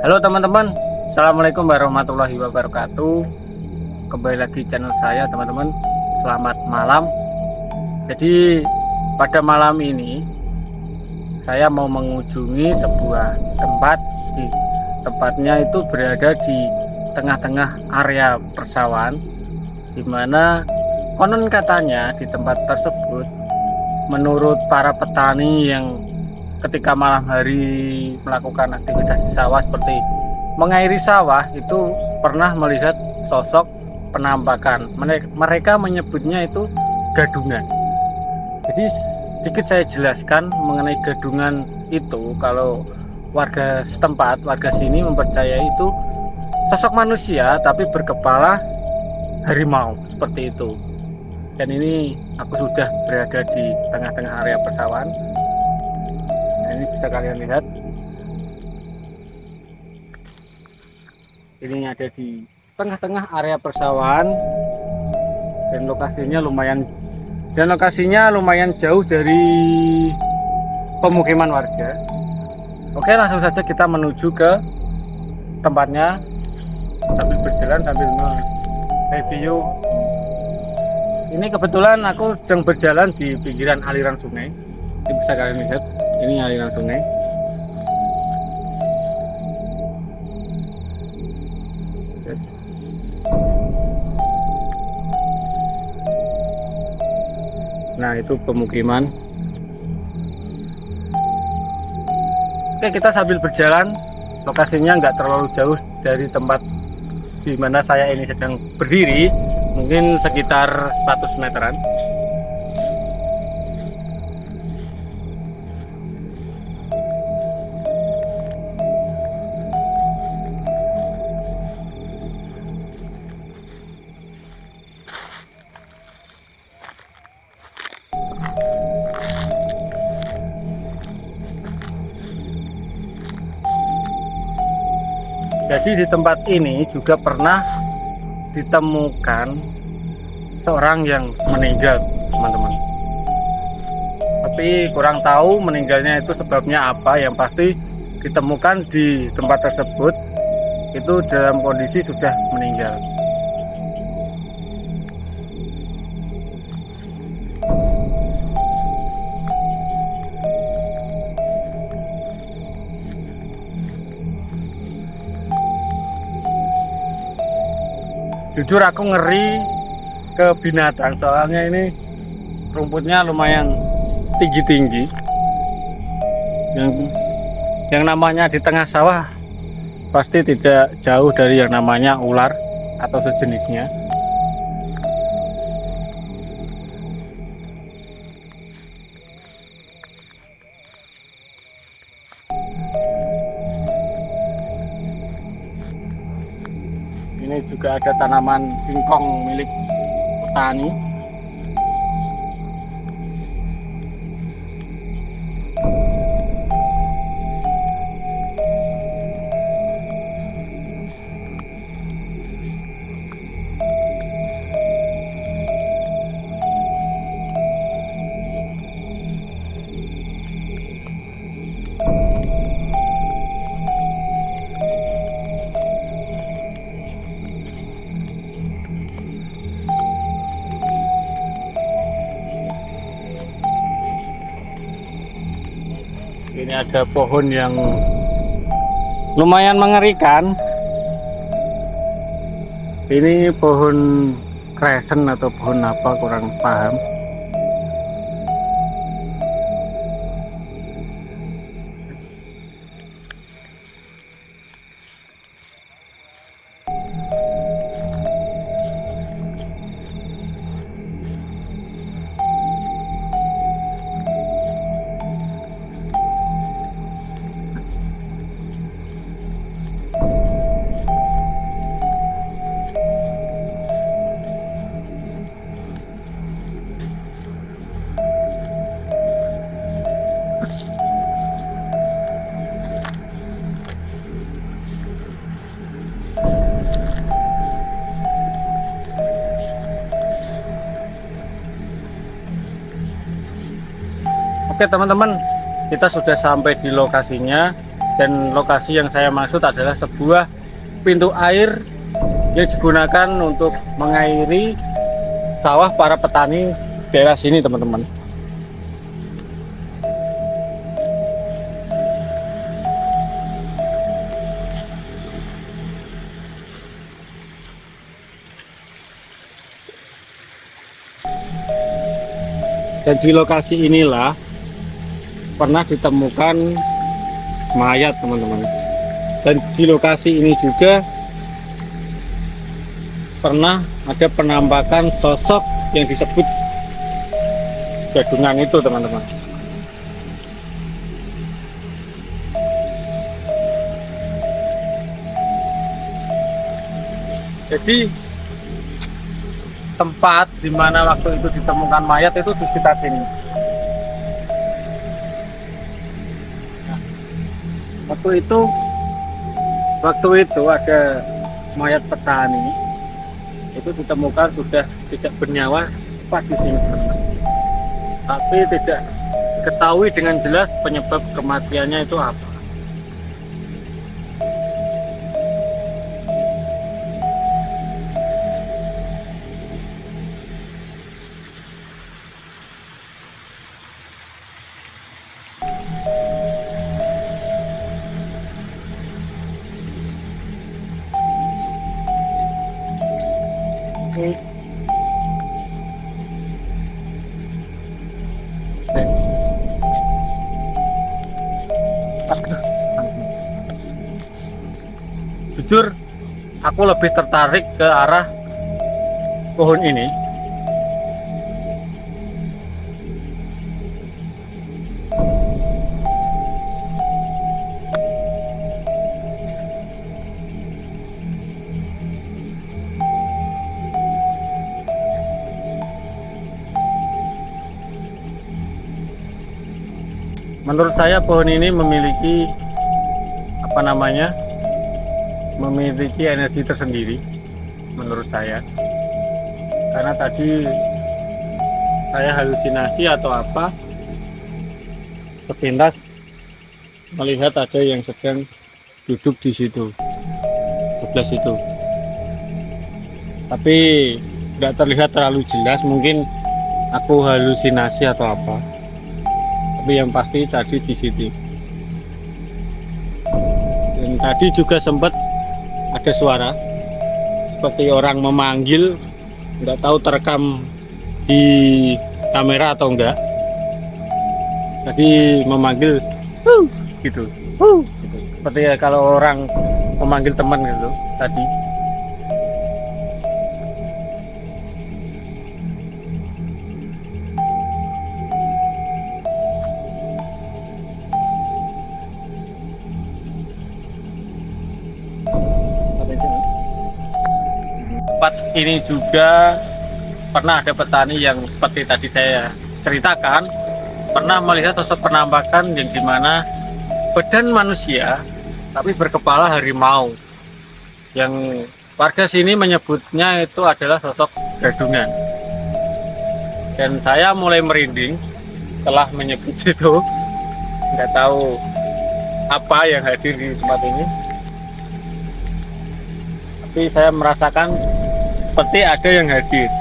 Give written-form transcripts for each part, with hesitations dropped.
Halo teman-teman, Assalamualaikum warahmatullahi wabarakatuh. Kembali lagi channel saya teman-teman. Selamat malam. Jadi pada malam ini saya mau mengunjungi sebuah tempat. Di tempatnya itu berada di tengah-tengah area persawahan, di mana konon katanya di tempat tersebut menurut para petani yang ketika malam hari melakukan aktivitas di sawah seperti mengairi sawah itu pernah melihat sosok penampakan. Mereka menyebutnya itu gadungan. Jadi sedikit saya jelaskan mengenai gadungan itu. Kalau warga setempat, warga sini mempercayai itu sosok manusia tapi berkepala harimau seperti itu. Dan ini aku sudah berada di tengah-tengah area persawahan. Ini bisa kalian lihat, ini ada di tengah-tengah area persawahan dan lokasinya lumayan jauh dari pemukiman warga. Oke, langsung saja kita menuju ke tempatnya sambil berjalan sambil review. Ini kebetulan aku sedang berjalan di pinggiran aliran sungai. Ini bisa kalian lihat. Ini aliran sungai. Nah, itu pemukiman. Oke, kita sambil berjalan. Lokasinya nggak terlalu jauh dari tempat di mana saya ini sedang berdiri. Mungkin sekitar 100 meteran. Jadi di tempat ini juga pernah ditemukan seorang yang meninggal, teman-teman. Tapi kurang tahu meninggalnya itu sebabnya apa. Yang pasti ditemukan di tempat tersebut itu dalam kondisi sudah meninggal. Jujur aku ngeri ke binatang, soalnya ini rumputnya lumayan tinggi-tinggi. Yang namanya di tengah sawah pasti tidak jauh dari yang namanya ular atau sejenisnya. Ini juga ada tanaman singkong milik petani. Ini ada pohon yang lumayan mengerikan. Ini pohon kresen atau pohon apa, kurang paham. Oke teman-teman, kita sudah sampai di lokasinya. Dan lokasi yang saya maksud adalah sebuah pintu air yang digunakan untuk mengairi sawah para petani daerah sini, teman-teman. Dan di lokasi inilah pernah ditemukan mayat, teman-teman. Dan di lokasi ini juga pernah ada penampakan sosok yang disebut gadungan itu, teman-teman. Jadi tempat di mana waktu itu ditemukan mayat itu di sekitar sini. Nah, waktu itu ada mayat petani itu ditemukan sudah tidak bernyawa tepat di sini, tapi tidak diketahui dengan jelas penyebab kematiannya itu apa. Jujur, aku lebih tertarik ke arah pohon ini. Menurut saya pohon ini memiliki memiliki energi tersendiri menurut saya, karena tadi saya halusinasi atau apa, sepintas melihat ada yang sedang duduk di situ, sebelah situ, tapi tidak terlihat terlalu jelas. Mungkin aku halusinasi atau apa, tapi yang pasti tadi di situ. Dan tadi juga sempat ada suara seperti orang memanggil, nggak tahu terekam di kamera atau enggak. Tadi memanggil gitu, seperti ya kalau orang memanggil teman gitu tadi. Tempat ini juga pernah ada petani yang seperti tadi saya ceritakan, pernah melihat sosok penampakan yang dimana badan manusia tapi berkepala harimau, yang warga sini menyebutnya itu adalah sosok gadungan. Dan saya mulai merinding setelah menyebut itu, nggak tahu apa yang hadir di tempat ini, tapi saya merasakan seperti ada yang hadir.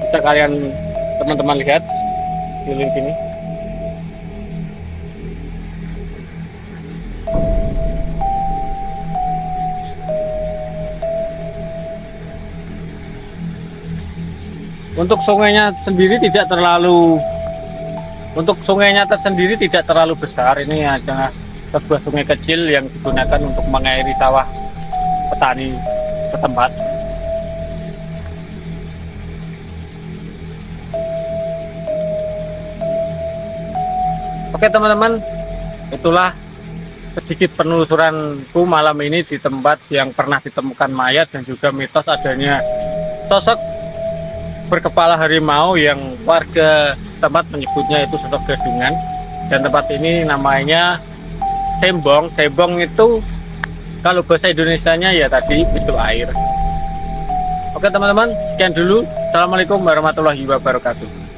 Bisa kalian teman-teman lihat di sini. Untuk sungainya tersendiri tidak terlalu besar. Ini adalah sebuah sungai kecil yang digunakan untuk mengairi sawah petani setempat. Oke teman-teman, itulah sedikit penelusuranku malam ini di tempat yang pernah ditemukan mayat dan juga mitos adanya sosok berkepala harimau yang warga tempat menyebutnya itu sosok gadungan. Dan tempat ini namanya Sembong. Sembong itu kalau bahasa Indonesianya ya tadi pintu air. Oke teman-teman, sekian dulu. Assalamualaikum warahmatullahi wabarakatuh.